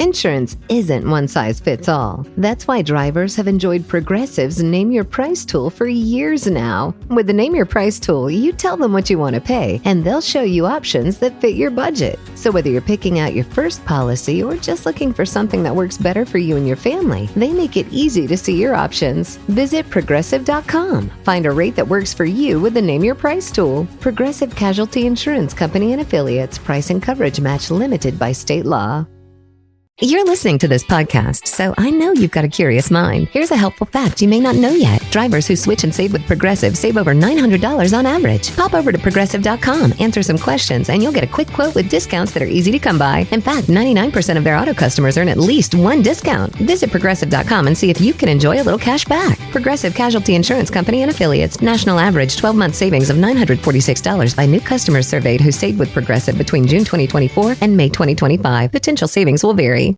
Insurance isn't one size fits all. That's why drivers have enjoyed Progressive's Name Your Price tool for years now. With the Name Your Price tool, you tell them what you want to pay, and they'll show you options that fit your budget. So whether you're picking out your first policy or just looking for something that works better for you and your family, they make it easy to see your options. Visit Progressive.com. Find a rate that works for you with the Name Your Price tool. Progressive Casualty Insurance Company and Affiliates. Price and coverage match limited by state law. You're listening to this podcast, so I know you've got a curious mind. Here's a helpful fact you may not know yet. Drivers who switch and save with Progressive save over $900 on average. Pop over to Progressive.com, answer some questions, and you'll get a quick quote with discounts that are easy to come by. In fact, 99% of their auto customers earn at least one discount. Visit Progressive.com and see if you can enjoy a little cash back. Progressive Casualty Insurance Company and Affiliates. National average 12-month savings of $946 by new customers surveyed who saved with Progressive between June 2024 and May 2025. Potential savings will vary.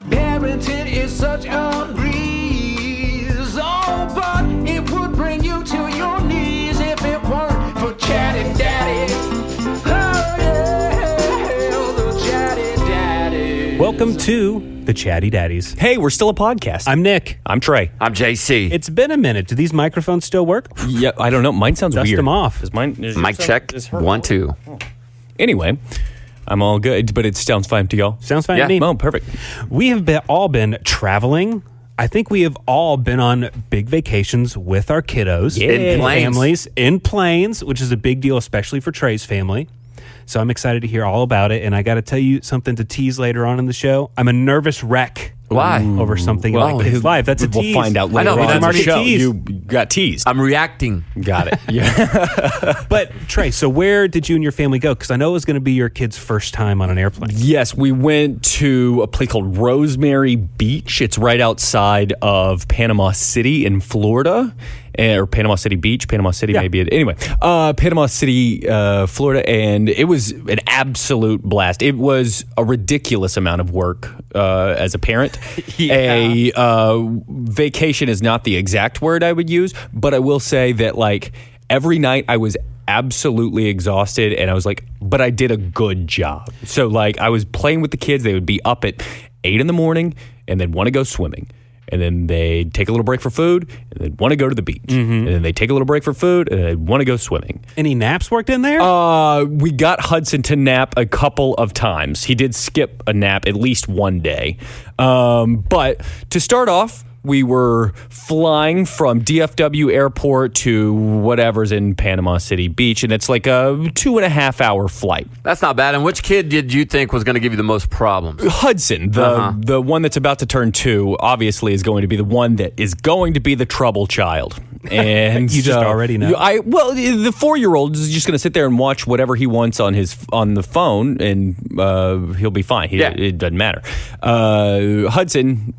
Parenting is such a breeze, oh, but it would bring you to your knees if it weren't for Chatty Daddy. Oh, yeah, the Chatty Daddy. Welcome to the Chatty Daddies. Hey, we're still a podcast. I'm Nick. I'm Trey. I'm JC. It's been a minute. Do these microphones still work? Yeah, I don't know. Mine sounds Dust weird. them off. Is mine? Mic check. 1, 2. Anyway, I'm all good, but it sounds fine to y'all. Sounds fine Yeah. to me. Oh, perfect. We have all been traveling. I think we have all been on big vacations with our kiddos. Yeah. In planes. Families in planes, which is a big deal, especially for Trey's family. So I'm excited to hear all about it. And I got to tell you something to tease later on in the show. I'm a nervous wreck. Why? Over something Well, like his life. That's a tease. We'll find out later I know, on but in the that's already show. teased. You got teased. I'm reacting. Got it. Yeah. But Trey, so where did you and your family go? Because I know it was going to be your kid's first time on an airplane. Yes, we went to a place called Rosemary Beach. It's right outside of Panama City in Florida. Or Panama City Beach. Panama City may be it. Anyway, Panama City, Florida. And it was an absolute blast. It was a ridiculous amount of work as a parent. A vacation is not the exact word I would use, but I will say that like every night I was absolutely exhausted and I was like, but I did a good job. So like I was playing with the kids. They would be up at 8 a.m. and they'd want to go swimming. And then they'd take a little break for food, and they'd want to go to the beach. And then they'd take a little break for food, and they'd want to go swimming. Any naps worked in there? We got Hudson to nap a couple of times. He did skip a nap at least one day. But to start off, we were flying from DFW Airport to whatever's in Panama City Beach, and it's like a 2.5 hour flight. That's not bad. And which kid did you think was going to give you the most problems? Hudson, the one that's about to turn 2, obviously is going to be the one that is going to be the trouble child. And You just already know. Well, the 4-year-old is just going to sit there and watch whatever he wants on the phone, and he'll be fine. It doesn't matter. Hudson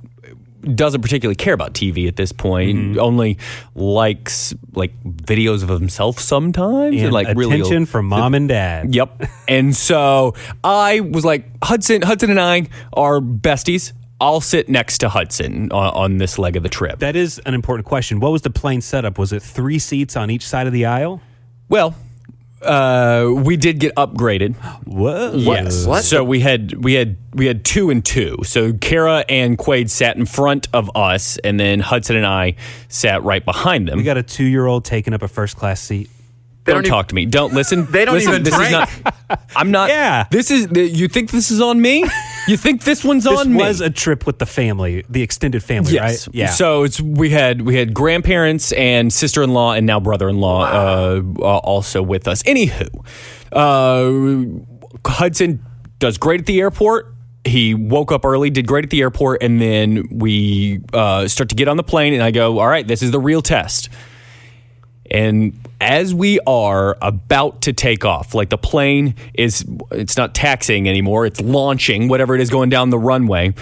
doesn't particularly care about TV at this point. Only likes like videos of himself sometimes, and like attention really from mom and dad. Yep. And so I was like, Hudson and I are besties. I'll sit next to Hudson on this leg of the trip. That is an important question. What was the plane setup? Was it 3 seats on each side of the aisle? Well, we did get upgraded. Whoa. Yes. What? So we had 2 and 2. So Kara and Quaid sat in front of us, and then Hudson and I sat right behind them. We got a 2-year-old taking up a first class seat. Don't talk to me. Don't listen. They don't listen, even this drink. Is not, I'm not. Yeah. This is. You think this is on me? You think this one's This on me? was a trip with the family, the extended family, Yes. right? Yeah. So we had grandparents and sister-in-law and now brother-in-law also with us. Anywho, Hudson does great at the airport. He woke up early, did great at the airport, and then we start to get on the plane, and I go, all right, this is the real test. And as we are about to take off, like the plane it's not taxiing anymore, it's launching, whatever it is going down the runway,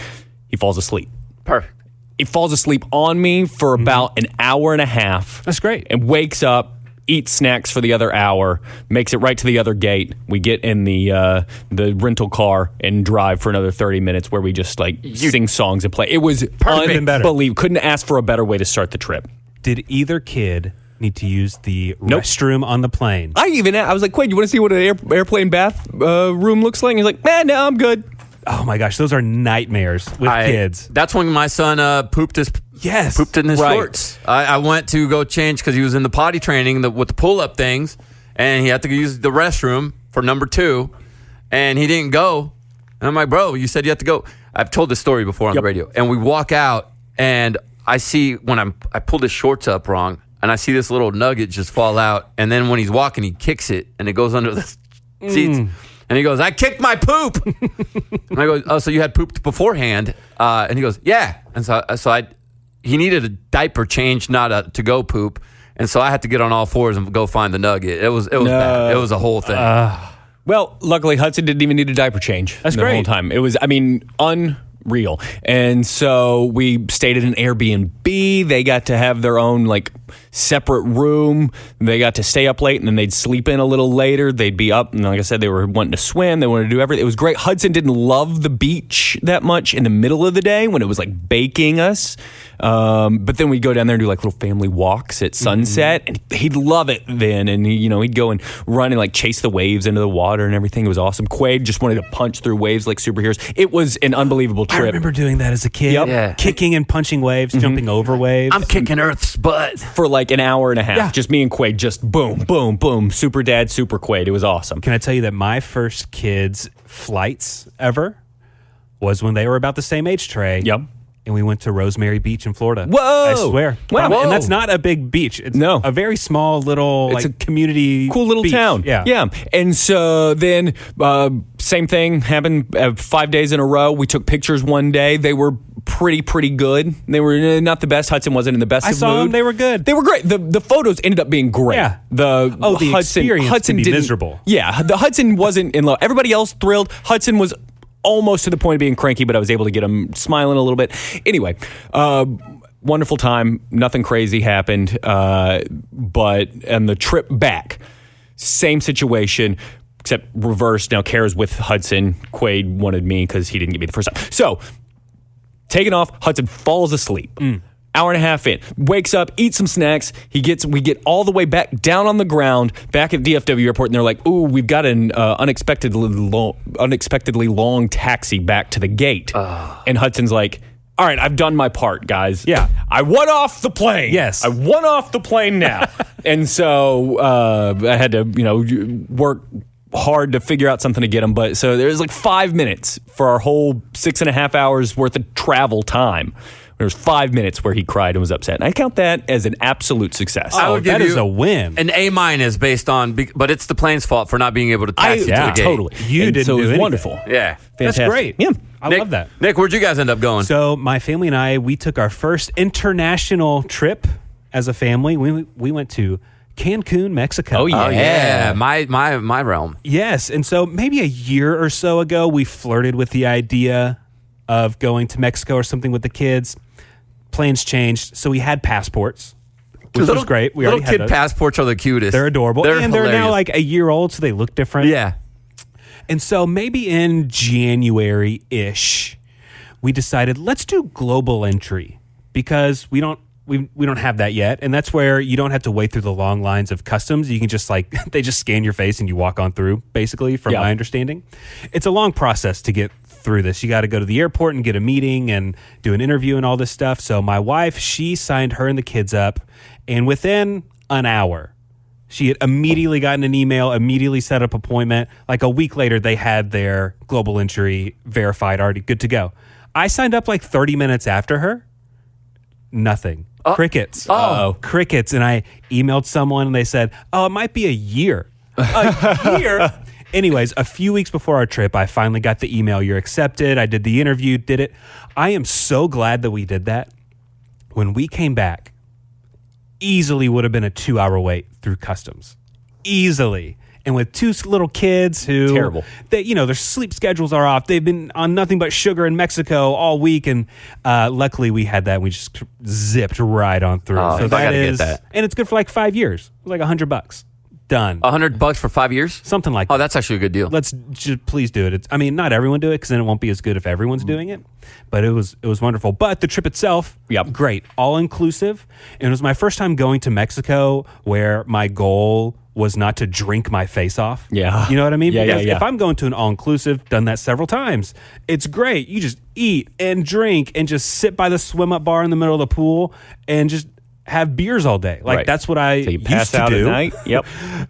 he falls asleep. Perfect. He falls asleep on me for about an hour and a half. That's great. And wakes up, eats snacks for the other hour, makes it right to the other gate. We get in the rental car and drive for another 30 minutes where we just sing songs and play. It was unbelievable. Couldn't ask for a better way to start the trip. Did either kid need to use the restroom on the plane? I was like, Quaid, you want to see what an airplane bath room looks like? And he's like, man, no, I'm good. Oh my gosh, those are nightmares with kids. That's when my son pooped in his Right. shorts. I went to go change because he was in the potty training with the pull-up things, and he had to use the restroom for number 2, and he didn't go. And I'm like, bro, you said you have to go. I've told this story before on the radio. And we walk out, and I see when I pulled his shorts up wrong, and I see this little nugget just fall out. And then when he's walking, he kicks it, and it goes under the seats. And he goes, I kicked my poop. And I go, oh, so you had pooped beforehand? And he goes, yeah. And so he needed a diaper change, not a to-go poop. And so I had to get on all fours and go find the nugget. It was bad. It was a whole thing. Well, luckily Hudson didn't even need a diaper change. That's the great. whole time. It was, unreal. And so we stayed at an Airbnb. They got to have their own separate room. They got to stay up late, and then they'd sleep in a little later. They'd be up, and like I said, they were wanting to swim. They wanted to do everything. It was great. Hudson didn't love the beach that much in the middle of the day when it was baking us. But then we'd go down there and do little family walks at sunset, and he'd love it then. And he'd go and run and chase the waves into the water and everything. It was awesome. Quaid just wanted to punch through waves like superheroes. It was an unbelievable trip. I remember doing that as a kid. Yep. Yeah. Kicking and punching waves, jumping over waves. I'm kicking Earth's butt. For an hour and a half. Yeah. Just me and Quaid, just boom, boom, boom. Super dad, super Quaid. It was awesome. Can I tell you that my first kids' flights ever was when they were about the same age, Trey? Yep. And we went to Rosemary Beach in Florida. Whoa! I swear. Wow. And that's not a big beach. It's No. a very small little It's a community Cool little beach. town. Yeah. Yeah. And so then same thing happened 5 days in a row. We took pictures one day. They were pretty good. They were not the best. Hudson wasn't in the best I of saw mood. them. They were good. They were great. The photos ended up being great. Yeah. The experience Hudson can be didn't- miserable. Yeah. The Hudson wasn't in love. Everybody else thrilled. Hudson was almost to the point of being cranky, but I was able to get him smiling a little bit. Anyway, wonderful time. Nothing crazy happened. But on the trip back, same situation, except reversed. Now Kara's with Hudson. Quaid wanted me because he didn't get me the first time. So, taking off, Hudson falls asleep. Hour and a half in, wakes up, eats some snacks. We get all the way back down on the ground, back at DFW airport, and they're like, "Ooh, we've got an unexpectedly long taxi back to the gate." And Hudson's like, "All right, I've done my part, guys. Yeah. I won off the plane. Yes. I won off the plane now." And so I had to, work hard to figure out something to get him. But so there's 5 minutes for our whole 6.5 hours worth of travel time. There was 5 minutes where he cried and was upset. And I count that as an absolute success. I would give that is you a win. An A- based on, but it's the plane's fault for not being able to taxi to the gate. Totally. You And didn't so do it was anything. wonderful. Yeah. That's Fantastic. great. Yeah. I Nick, love that. Nick, where'd you guys end up going? So my family and I, we took our first international trip as a family. We went to Cancun, Mexico. Oh, yeah. Oh yeah, my realm. Yes. And so maybe a year or so ago, we flirted with the idea of going to Mexico or something with the kids. Plans changed. So we had passports, which was great. We little already had kid those. passports are the cutest. They're adorable. And they're now hilarious. a year old, so they look different. Yeah. And so maybe in January-ish, we decided let's do global entry because we don't have that yet. And that's where you don't have to wait through the long lines of customs. You can just they just scan your face and you walk on through, basically, from my understanding. It's a long process to get through this. You got to go to the airport and get a meeting and do an interview and all this stuff. So my wife, she signed her and the kids up, and within an hour, she had immediately gotten an email, immediately set up an appointment. Like a week later, they had their global entry verified, already good to go. I signed up 30 minutes after her. Nothing. Crickets. Crickets. And I emailed someone and they said, it might be a year. A year? Anyways, a few weeks before our trip, I finally got the email. You're accepted. I did the interview, did it. I am so glad that we did that. When we came back, easily would have been a 2-hour wait through customs. Easily. And with two little kids who... Terrible. Their sleep schedules are off. They've been on nothing but sugar in Mexico all week. And luckily we had that. And we just zipped right on through. Oh, I gotta get that. And it's good for 5 years. It was $100. Done. $100 for 5 years? Something like Oh, that. that's actually a good deal. Let's just please do it. Not everyone do it because then it won't be as good if everyone's doing it. But it was wonderful. But the trip itself, great, all inclusive. And it was my first time going to Mexico, where my goal was not to drink my face off. Yeah. You know what I mean? Yeah, Because yeah. if I'm going to an all-inclusive, done that several times, it's great. You just eat and drink and just sit by the swim-up bar in the middle of the pool and just have beers all day. Like, Right. that's what I So you used pass to out do. at night. Yep.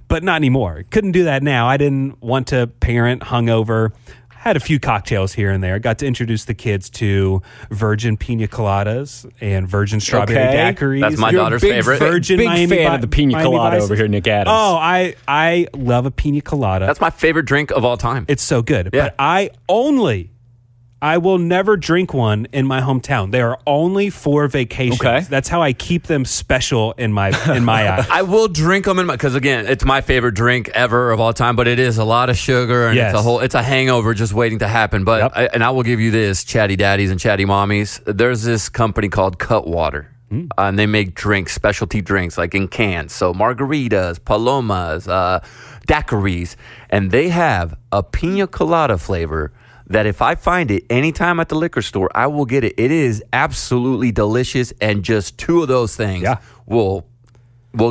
But not anymore. Couldn't do that now. I didn't want to parent hungover. Had a few cocktails here and there. Got to introduce the kids to virgin pina coladas and virgin strawberry Okay. daiquiris. That's my You're a daughter's big favorite. Virgin Big Miami fan Vi- of the pina Miami colada Vices. over here, Nick Adams. Oh, I love a pina colada. That's my favorite drink of all time. It's so good. Yeah. But I will never drink one in my hometown. They are only for vacations. Okay. That's how I keep them special in my eyes. I will drink them because again, it's my favorite drink ever of all time. But it is a lot of sugar and Yes. it's a hangover just waiting to happen. But Yep. I will give you this, chatty daddies and chatty mommies. There's this company called Cutwater, and they make drinks, specialty drinks, like in cans. So margaritas, palomas, daiquiris, and they have a pina colada flavor. That if I find it anytime at the liquor store, I will get it. It is absolutely delicious, and just two of those things Yeah. will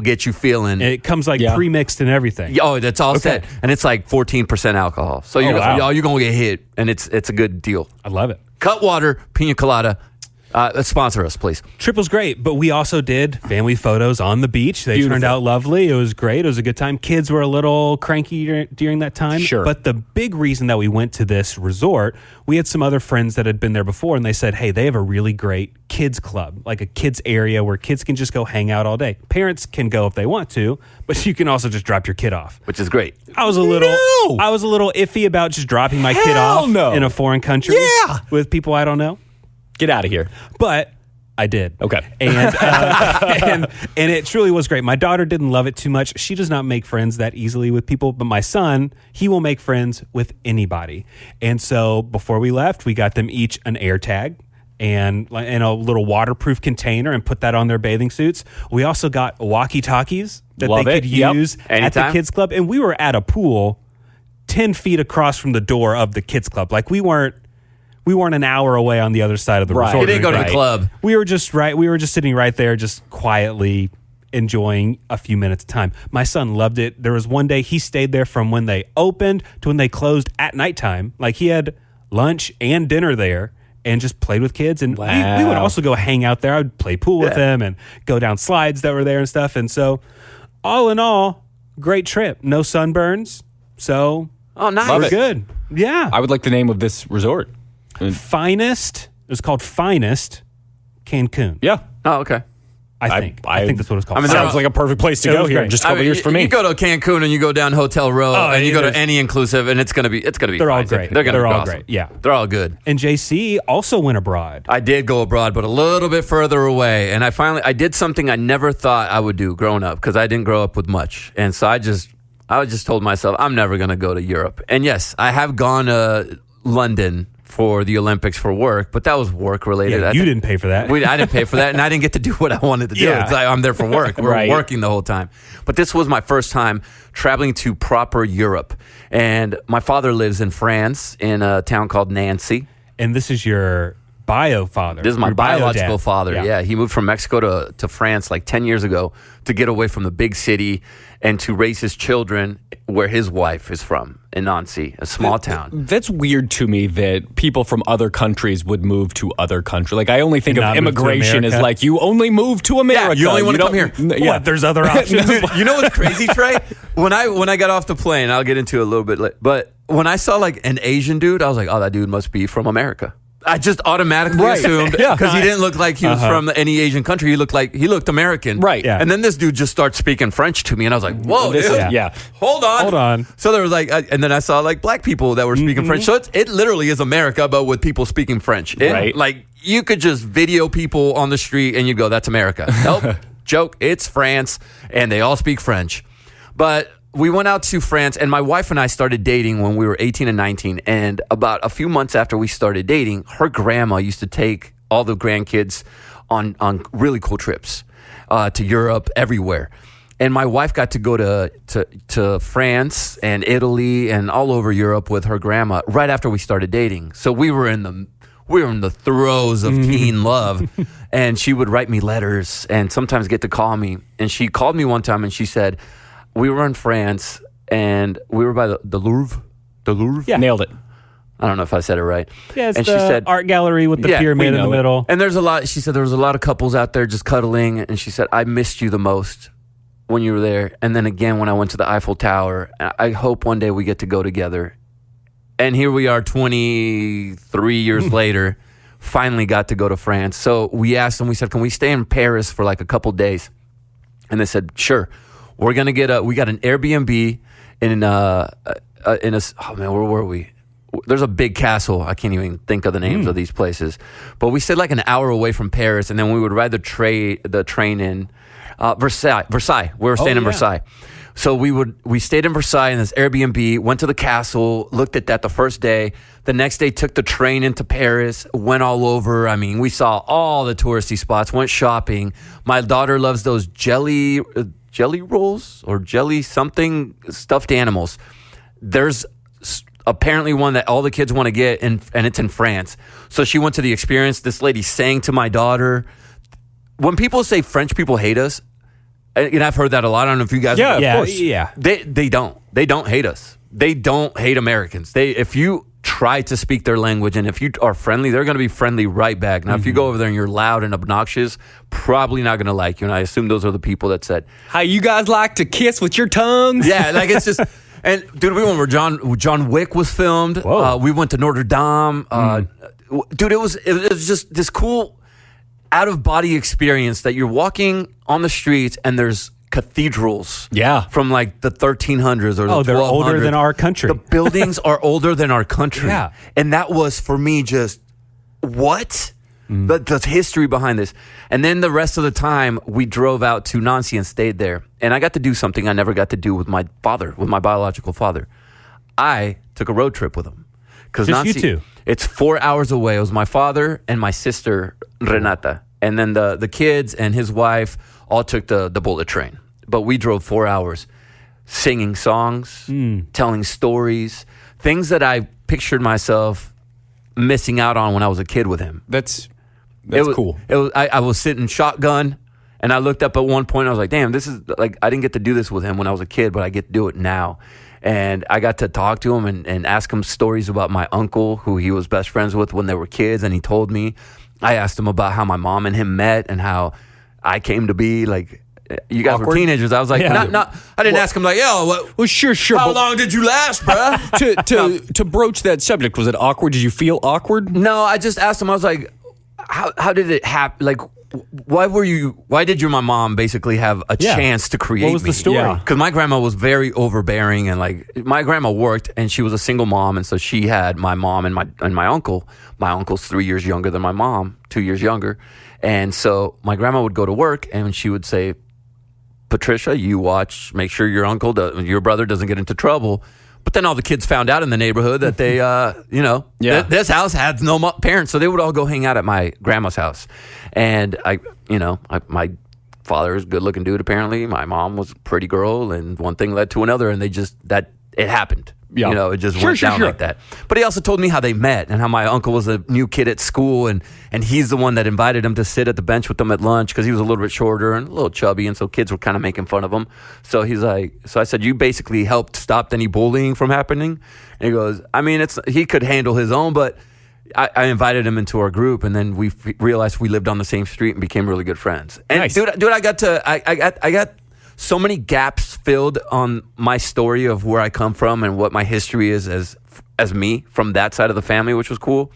get you feeling. It comes like Yeah. pre-mixed and everything. Oh, that's all set, and it's like 14% alcohol. So you're wow. you're gonna get hit, and it's a good deal. I love it. Cutwater pina colada, sponsor us, please. Trip was great, but we also did family photos on the beach. They Beautiful. turned out lovely. It was great. It was a good time. Kids were a little cranky during that time. Sure. But the big reason that we went to this resort, we had some other friends that had been there before, and they said, hey, they have a really great kids club, like a kids area where kids can just go hang out all day. Parents can go if they want to, but you can also just drop your kid off. Which is great. I was a little No! iffy about just dropping my kid Hell off no. in a foreign country Yeah. with people I don't know. Get out of here. But I did. Okay. And and it truly was great. My daughter didn't love it too much. She does not make friends that easily with people, but my son, he will make friends with anybody. And so before we left, we got them each an air tag and a little waterproof container and put that on their bathing suits. We also got walkie-talkies that Love they it. could Yep. use at the Anytime. kids club. And we were at a pool 10 feet across from the door of the kids club. Like we weren't an hour away on the other side of the Right. resort. You didn't go to the Right. club. We were just sitting right there, just quietly enjoying a few minutes of time. My son loved it. There was one day he stayed there from when they opened to when they closed at nighttime. Like he had lunch and dinner there and just played with kids. And we would Wow. also go hang out there. I would play pool with him and go down slides that were there and stuff. And so all in all, great trip. No sunburns. So Oh, nice. we're it. good. Yeah. I would like the name of this resort. Finest. It was called Finest Cancun. Yeah. Oh, okay. I think that's what it's called. I mean, Sounds like a perfect place to It go was here. great. Just a couple years for me. You go to Cancun and you go down Hotel Row and you go to there's- any inclusive, and it's gonna be They're all fine. great. They're gonna They're be all awesome. great. Yeah. They're all good. And JC also went abroad. I did go abroad, but a little bit further away. And I did something I never thought I would do growing up because I didn't grow up with much. And so I just told myself, I'm never going to go to Europe. And yes, I have gone to London for the Olympics for work, but that was work related. Yeah, you didn't pay for that. I didn't pay for that, and I didn't get to do what I wanted to do. Yeah. It's like, I'm there for work. We're Right. working the whole time. But this was my first time traveling to proper Europe. And my father lives in France in a town called Nancy. And this is your bio father. This is my your bio biological dad. father. Yeah, he moved from Mexico to France like 10 years ago to get away from the big city and to raise his children where his wife is from, in Nancy, a small town. That's weird to me that people from other countries would move to other countries. Like I only think And of not move to immigration as America. like you only move to America. you only wanna don't- come here. Yeah. What? There's other options. You know what's crazy, Trey? When I got off the plane, I'll get into it a little bit later, but when I saw like an Asian dude, I was like, oh, that dude must be from America. I just automatically Right. assumed Yeah. because he didn't look like he was from any Asian country. He looked American. Right. Yeah. And then this dude just starts speaking French to me, and I was like, "Whoa, This- dude. yeah. Hold on. So there was like, and then I saw like black people that were speaking French. So it literally is America, but with people speaking French. Right. Like you could just video people on the street, and you go, "That's America." Nope. Joke. It's France, and they all speak French. But we went out to France, and my wife and I started dating when we were 18 and 19. And about a few months after we started dating, her grandma used to take all the grandkids on really cool trips to Europe, everywhere. And my wife got to go to France and Italy and all over Europe with her grandma right after we started dating. So we were in the throes of teen love, and she would write me letters and sometimes get to call me. And she called me one time and she said, we were in France, and we were by the Louvre. The Louvre? Yeah. Nailed it. I don't know if I said it right. Yeah, it's and the she said, art gallery with the Yeah, pyramid we in the know it. middle. and there's a lot, she said there was a lot of couples out there just cuddling, and she said, I missed you the most when you were there. And then again, when I went to the Eiffel Tower, I hope one day we get to go together. And here we are 23 years later, finally got to go to France. So we asked them, we said, can we stay in Paris for like a couple days? And they said, sure. We're going to we got an Airbnb in a, oh man, where were we? There's a big castle. I can't even think of the names of these places. But we stayed like an hour away from Paris, and then we would ride the train in Versailles. We were staying in yeah. Versailles. So we stayed in Versailles in this Airbnb, went to the castle, looked at that the first day. The next day took the train into Paris, went all over. I mean, we saw all the touristy spots, went shopping. My daughter loves those jelly rolls or jelly something stuffed animals. There's apparently one that all the kids want to get, and it's in France. So she went to the experience. This lady sang to my daughter. When people say French people hate us, and I've heard that a lot. I don't know if you guys Yeah, have. yeah, of course. yeah. They don't hate us. They don't hate Americans. If you try to speak their language and if you are friendly, they're going to be friendly right back. Now, if you go over there and you're loud and obnoxious, probably not going to like you. And I assume those are the people that said, How you guys like to kiss with your tongues? yeah, like it's just. And dude, we went where John Wick was filmed. Whoa. We went to Notre Dame. Dude, it was just this cool out of body experience that you're walking on the streets and there's cathedrals. Yeah. From like the 1300s or the 1200s. Oh, they're older than our country. The buildings are older than our country. Yeah. And that was for me just what? The history behind this. And then the rest of the time, we drove out to Nancy and stayed there. And I got to do something I never got to do with my father, with my biological father. I took a road trip with him. Because Just you two? It's 4 hours away. It was my father and my sister, Renata. And then the kids and his wife all took the bullet train. But we drove 4 hours singing songs, telling stories, things that I pictured myself missing out on when I was a kid with him. That's It was cool. It was. I was sitting shotgun, and I looked up at one point. And I was like, "Damn, this is like I didn't get to do this with him when I was a kid, but I get to do it now." And I got to talk to him and ask him stories about my uncle, who he was best friends with when they were kids, and he told me. I asked him about how my mom and him met and how I came to be like. You guys were Awkward? teenagers. I was like, Yeah. not. I didn't ask him like, yo, what? Well, sure. How but long did you last, bruh? to broach that subject, was it awkward? Did you feel awkward? No, I just asked him. I was like, "How did it happen? Like, why did my mom basically have a Yeah. chance to create What was me?" the story? Yeah. Because my grandma was very overbearing, and like my grandma worked, and she was a single mom, and so she had my mom and my uncle. My uncle's 3 years younger than my mom, 2 years younger, and so my grandma would go to work, and she would say, "Patricia, you watch, make sure your brother doesn't get into trouble." But then all the kids found out in the neighborhood that they, Yeah. this house had no parents, so they would all go hang out at my grandma's house. And my father is a good-looking dude. Apparently, my mom was a pretty girl, and one thing led to another, and it happened. Yeah. It just Sure, went sure, down sure. like that. But he also told me how they met and how my uncle was a new kid at school, and he's the one that invited him to sit at the bench with them at lunch because he was a little bit shorter and a little chubby, and so kids were kind of making fun of him. So he's like, so I said, you basically helped stop any bullying from happening? And he goes, I mean, he could handle his own, but I invited him into our group, and then we realized we lived on the same street and became really good friends. And Nice. dude, I got so many gaps filled on my story of where I come from and what my history is as me from that side of the family, which was cool.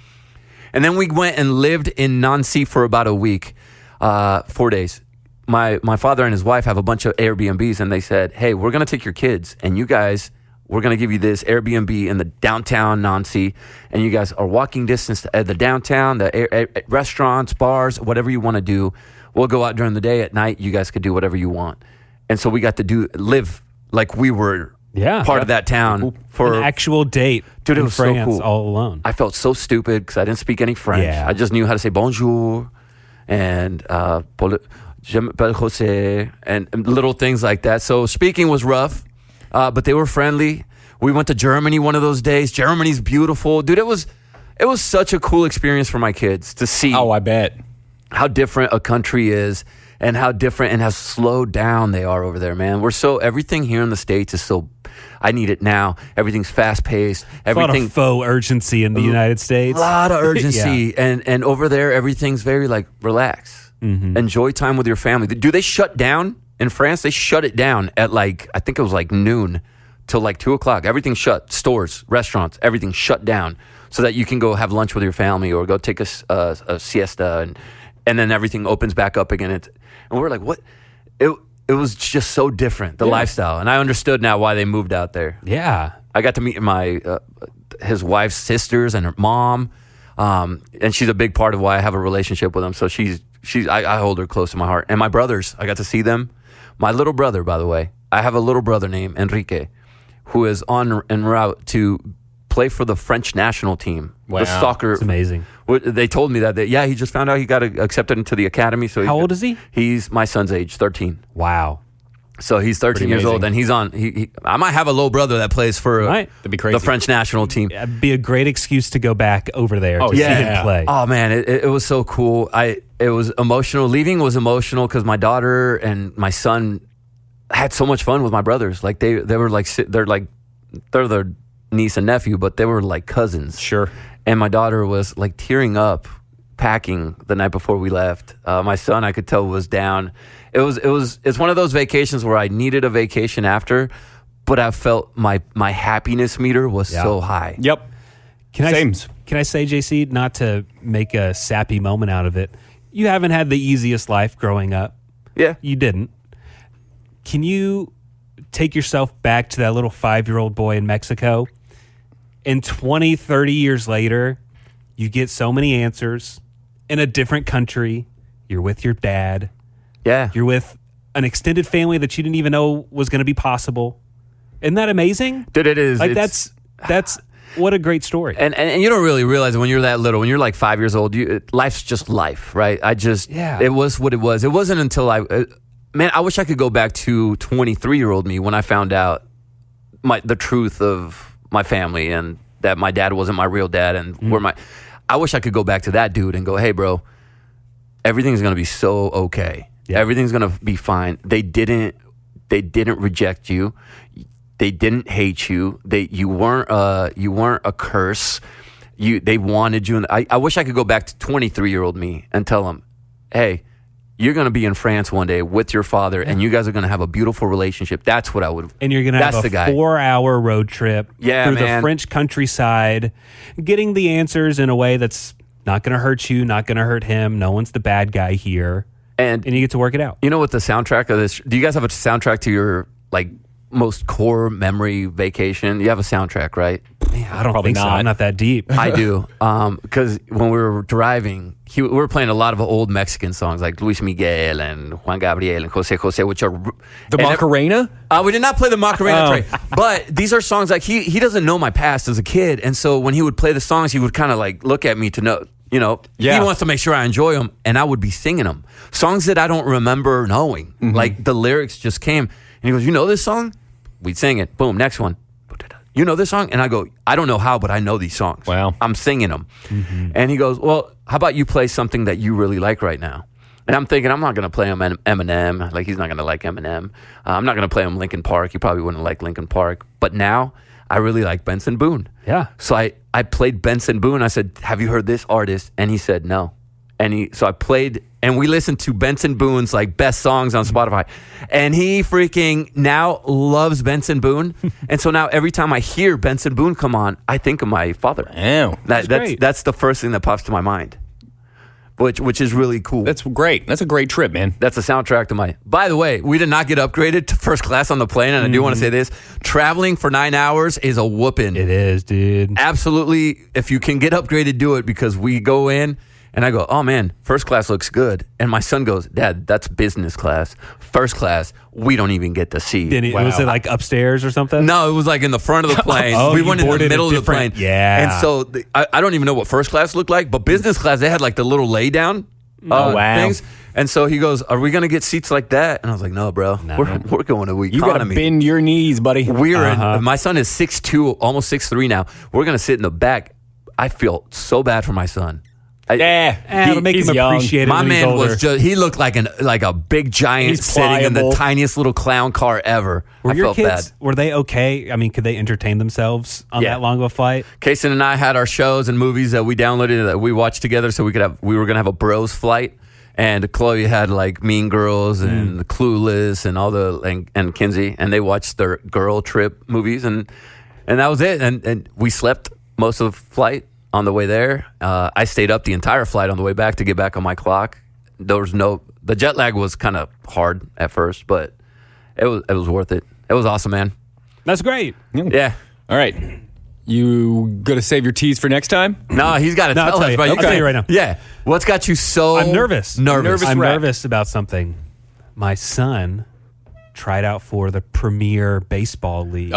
And then we went and lived in Nancy for about a week, 4 days. My father and his wife have a bunch of Airbnbs, and they said, hey, we're going to take your kids, and you guys, we're going to give you this Airbnb in the downtown Nancy, and you guys are walking distance to the downtown, the restaurants, bars, whatever you want to do. We'll go out during the day. At night, you guys could do whatever you want. And so we got to live like we were part of that town for an actual date. Dude, it in was so France cool. all alone. I felt so stupid because I didn't speak any French. Yeah. I just knew how to say bonjour and je m'appelle Jose and little things like that. So speaking was rough, but they were friendly. We went to Germany one of those days. Germany's beautiful. Dude, it was such a cool experience for my kids to see Oh, I bet. how different a country is and how different and how slowed down they are over there, man. Everything here in the States is so, I need it now. Everything's fast paced. A lot of faux urgency in the United States. A lot of urgency. And over there, everything's very like, relax. Enjoy time with your family. Do they shut down in France? They shut it down at like, I think it was like noon till like 2:00. Everything shut. Stores, restaurants, everything shut down so that you can go have lunch with your family or go take a siesta and then everything opens back up again. And we're like, what? It was just so different, the lifestyle. And I understood now why they moved out there. Yeah. I got to meet his wife's sisters and her mom. And she's a big part of why I have a relationship with them. So I hold her close to my heart. And my brothers, I got to see them. My little brother, by the way, I have a little brother named Enrique, who is en route to play for the French national team. Wow. The soccer. It's amazing. They told me that, he just found out he got accepted into the academy. So How old is he? He's my son's age, 13. Wow. So he's 13 years old, and he's on. I might have a little brother that plays for Right. That'd be crazy. the French national team. It'd be a great excuse to go back over there to see yeah. him play. Oh man, it was so cool. It was emotional. Leaving was emotional because my daughter and my son had so much fun with my brothers. Like they were like they're their niece and nephew, but they were like cousins. Sure. And my daughter was like tearing up packing the night before we left. My son, I could tell, was down. It's one of those vacations where I needed a vacation after, but I felt my happiness meter was so high. Yep. Can I say, JC, not to make a sappy moment out of it, you haven't had the easiest life growing up. Yeah. You didn't. Can you take yourself back to that little 5-year-old boy in Mexico? And 20, 30 years later, you get so many answers in a different country. You're with your dad. Yeah. You're with an extended family that you didn't even know was going to be possible. Isn't that amazing? Dude, it is. Like that's what a great story. And you don't really realize it when you're that little. When you're like 5 years old, life's just life, right? It was what it was. It wasn't until I wish I could go back to 23-year-old me when I found out the truth of my family and that my dad wasn't my real dad and I wish I could go back to that dude and go, hey, bro, everything's going to be so okay. Yeah. Everything's going to be fine. They didn't reject you. They didn't hate you. You weren't a curse. They wanted you. And I wish I could go back to 23-year-old me and tell him, hey, you're going to be in France one day with your father, and you guys are going to have a beautiful relationship. That's what I would. And you're going to have a 4-hour road trip through the French countryside, getting the answers in a way that's not going to hurt you, not going to hurt him. No one's the bad guy here, and you get to work it out. You know what the soundtrack of this? Do you guys have a soundtrack to your most core memory vacation? You have a soundtrack, right? Man, I don't think so. I'm not that deep. I do. Because when we were driving, we were playing a lot of old Mexican songs like Luis Miguel and Juan Gabriel and Jose Jose, which are... The Macarena? We did not play the Macarena train. But these are songs like he doesn't know my past as a kid. And so when he would play the songs, he would kind of like look at me to know, he wants to make sure I enjoy them. And I would be singing them. Songs that I don't remember knowing. Mm-hmm. Like the lyrics just came. And he goes, you know this song? We'd sing it. Boom, next one. You know this song? And I go, I don't know how, but I know these songs. Wow. I'm singing them. Mm-hmm. And he goes, well, how about you play something that you really like right now? And I'm thinking, I'm not going to play him Eminem. Like, he's not going to like Eminem. I'm not going to play him Linkin Park. He probably wouldn't like Linkin Park. But now, I really like Benson Boone. Yeah. So I played Benson Boone. I said, have you heard this artist? And he said, no. So I played, and we listened to Benson Boone's best songs on Spotify. And he freaking now loves Benson Boone. And so now every time I hear Benson Boone come on, I think of my father. Oh, that's the first thing that pops to my mind, which is really cool. That's great. That's a great trip, man. That's a soundtrack to my... By the way, we did not get upgraded to first class on the plane, and I do want to say this. Traveling for 9 hours is a whooping. It is, dude. Absolutely. If you can get upgraded, do it, because we go in... And I go, oh man, first class looks good. And my son goes, Dad, that's business class. First class, we don't even get to see. Was it like upstairs or something? No, it was like in the front of the plane. We went in the middle of the plane. Yeah. And so I don't even know what first class looked like, but business class, they had like the little lay down things. And so he goes, are we going to get seats like that? And I was like, no, bro. No. We're going to economy. You got to bend your knees, buddy. My son is 6'2", almost 6'3" now. We're going to sit in the back. I feel so bad for my son. It'll make he's him young. appreciate it. My when he's man older. was just—he looked like a big giant He's sitting in the pliable. tiniest little clown car ever. Were I your felt kids? bad. Were they okay? I mean, could they entertain themselves on Yeah. that long of a flight? Kason and I had our shows and movies that we downloaded that we watched together, so we were gonna have a bros flight. And Chloe had like Mean Girls and Clueless and all and Kinsey, and they watched their girl trip movies, and that was it. And we slept most of the flight on the way there. I stayed up the entire flight on the way back to get back on my clock. The jet lag was kind of hard at first, but it was worth it. It was awesome, man. That's great. Yeah. All right. You gonna save your teas for next time? No, he's got to No, I'll tell tell us. you. But I'll tell you right now. Yeah. What's got you so I'm nervous. Nervous. I'm wreck. nervous about something. My son tried out for the Premier Baseball League.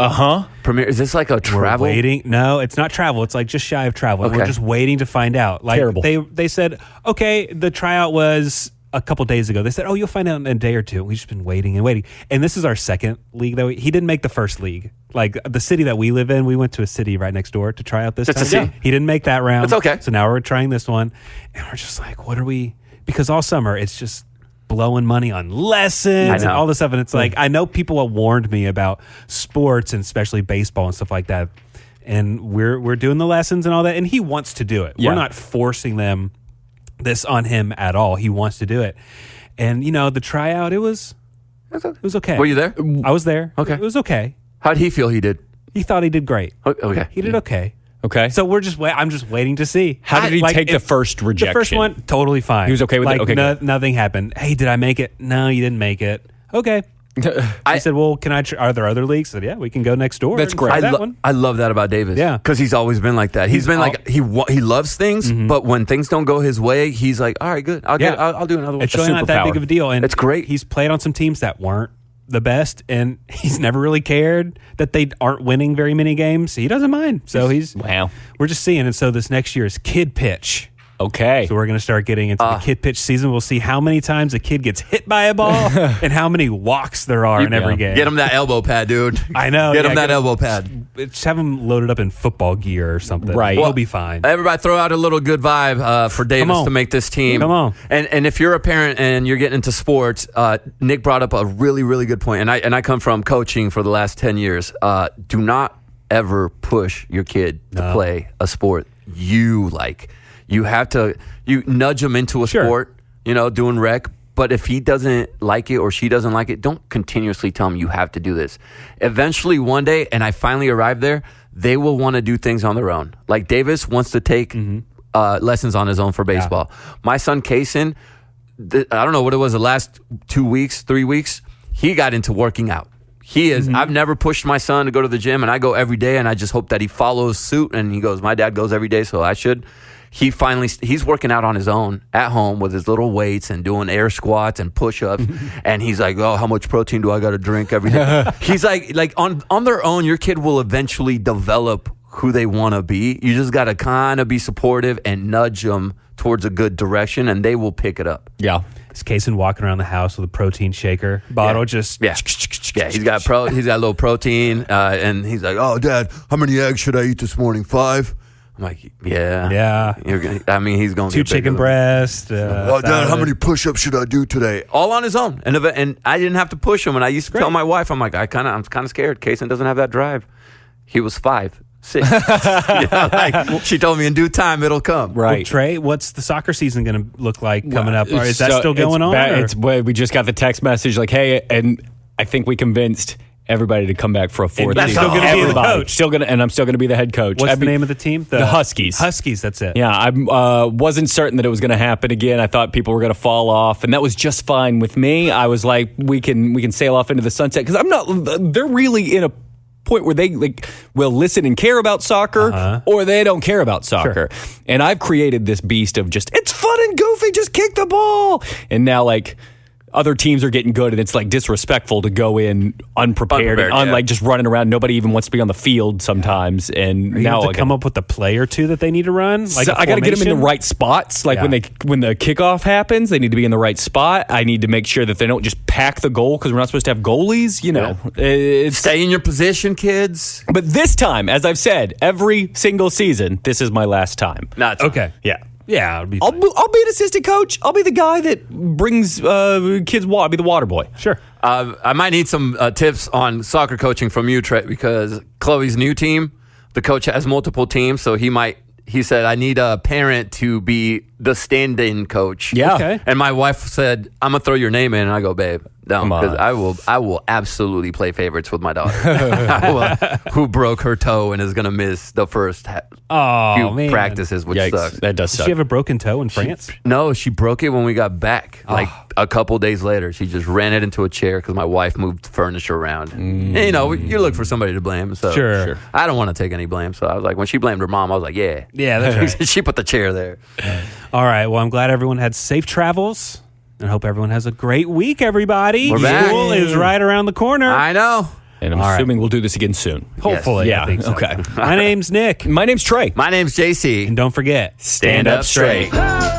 Premier, is this like a We're travel? waiting. No, it's not travel. It's like just shy of travel. Okay. We're just waiting to find out. Like Terrible. They said, okay, the tryout was a couple days ago. They said, oh, you'll find out in a day or two. We've just been waiting and waiting. And this is our second league that he didn't make the first league. Like the city that we live in, we went to a city right next door to try out this Just to time. see. He didn't make that round. It's okay. So now we're trying this one. And we're just like, what are we? Because all summer it's just blowing money on lessons and know. all this stuff. And it's like, I know people have warned me about sports and especially baseball and stuff like that. And we're doing the lessons and all that. And he wants to do it. Yeah. We're not forcing this on him at all. He wants to do it. And the tryout, it was okay. Were you there? I was there. Okay. It was okay. How'd he feel he did? He thought he did great. Okay. He did okay. Okay. So I'm just waiting to see. How did he take the first rejection? The first one, totally fine. He was okay with it? Okay, good. Nothing happened. Hey, did I make it? No, you didn't make it. Okay. I said, well, can I? Are there other leagues? I said, yeah, we can go next door. That's and great. try that one. I love that about Davis. Yeah. Because he's always been like that. He's been like, he loves things, but when things don't go his way, he's like, all right, good. I'll do another one. It's really not that superpower. big of a deal, and It's great. He's played on some teams that weren't the best, and he's never really cared that they aren't winning very many games. He doesn't mind. So Wow. We're just seeing, and so this next year is kid pitch. Okay. So we're going to start getting into the kid pitch season. We'll see how many times a kid gets hit by a ball and how many walks there are in every game. Get him that elbow pad, dude. I know. Get him yeah, that elbow pad. Just have him loaded up in football gear or something. Right. He'll Well, be fine. Everybody throw out a little good vibe for Davis on. to make this team. Come on. And if you're a parent and you're getting into sports, Nick brought up a really, really good point. And I come from coaching for the last 10 years. Do not ever push your kid to play a sport you like. You have to nudge them into a sport, doing rec. But if he doesn't like it or she doesn't like it, don't continuously tell them you have to do this. Eventually, one day, and I finally arrived there, they will want to do things on their own. Like Davis wants to take lessons on his own for baseball. My son, Kason, I don't know what it was, the last 2 weeks, 3 weeks, he got into working out. He is. I've never pushed my son to go to the gym, and I go every day, and I just hope that he follows suit. And he goes, my dad goes every day, so I should. He's working out on his own at home with his little weights and doing air squats and push-ups. And he's like, oh, how much protein do I got to drink every day? He's like on their own, your kid will eventually develop who they want to be. You just got to kind of be supportive and nudge them towards a good direction, and they will pick it up. Yeah. Is Kason walking around the house with a protein shaker bottle? Yeah. He's got a little protein, and he's like, oh, Dad, how many eggs should I eat this morning? 5? I'm like, yeah. Yeah. He's going to 2 chicken breasts. Oh, Dad, how many push-ups should I do today? All on his own, and I didn't have to push him. And I used to tell my wife, I'm like, I'm kind of scared. Kason doesn't have that drive. He was 5, 6. She told me in due time it'll come. Right. Well, Trey, what's the soccer season going to look like coming up? Or is that still going on? We just got the text message like, hey, and I think we convinced everybody to come back for a fourth. that's season. still gonna be the Everybody. coach. And I'm still going to be the head coach. What's the name of the team? The Huskies. Huskies, that's it. Yeah, I wasn't certain that it was going to happen again. I thought people were going to fall off, and that was just fine with me. I was like, we can sail off into the sunset because I'm not. They're really in a point where they will listen and care about soccer, or they don't care about soccer. Sure. And I've created this beast of just it's fun and goofy, just kick the ball. And now other teams are getting good, and it's disrespectful to go in unprepared and just running around. Nobody even wants to be on the field sometimes. And you now have to come up with a play or two that they need to run. So I got to get them in the right spots. When the kickoff happens, they need to be in the right spot. I need to make sure that they don't just pack the goal because we're not supposed to have goalies. Stay in your position, kids. But this time, as I've said, every single season, this is my last time. Not Okay. Yeah. Yeah, it'll be I'll fine. be an assistant coach. I'll be the guy that brings kids water. I'll be the water boy. Sure. I might need some tips on soccer coaching from you, Trey, because Chloe's new team, the coach has multiple teams, so he said, I need a parent to be the stand-in coach. Yeah. Okay. And my wife said, I'm going to throw your name in. And I go, babe, no, Come on. because I will absolutely play favorites with my daughter. Who broke her toe and is going to miss the first few man. practices, which Yikes. sucks. That does Did suck. she have a broken toe in France? No, she broke it when we got back. Like a couple days later, she just ran it into a chair because my wife moved furniture around. And, you know, you look for somebody to blame. So Sure. I don't want to take any blame. So I was like, when she blamed her mom, I was like, yeah. Yeah, that's right. She put the chair there. All right. Well, I'm glad everyone had safe travels, and hope everyone has a great week. Everybody, We're back. School is right around the corner. I know. and I'm All right. assuming we'll do this again soon. Hopefully, Yeah. I think so. Okay. My name's Nick, My name's Trey. My name's JC. and don't forget. Stand up straight. Oh,